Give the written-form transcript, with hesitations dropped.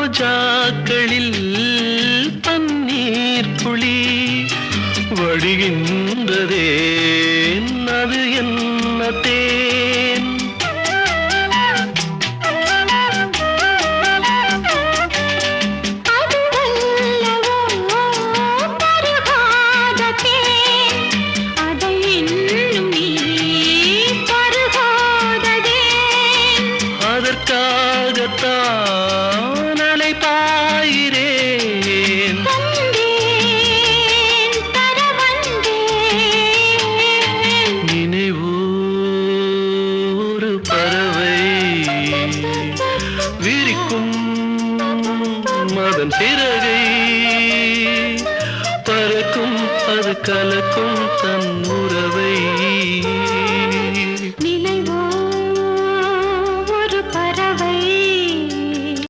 ரோஜாக்களில் பன்னீர் துளி வழிகின்றதே அது என்ன தேன் அதற்காகத்தான் அலைபாயிரேன் நினைவோ ஒரு பறவை விரிக்கும் அதன் சிறகை பறக்கும் அது கலக்கும் தன் உறவை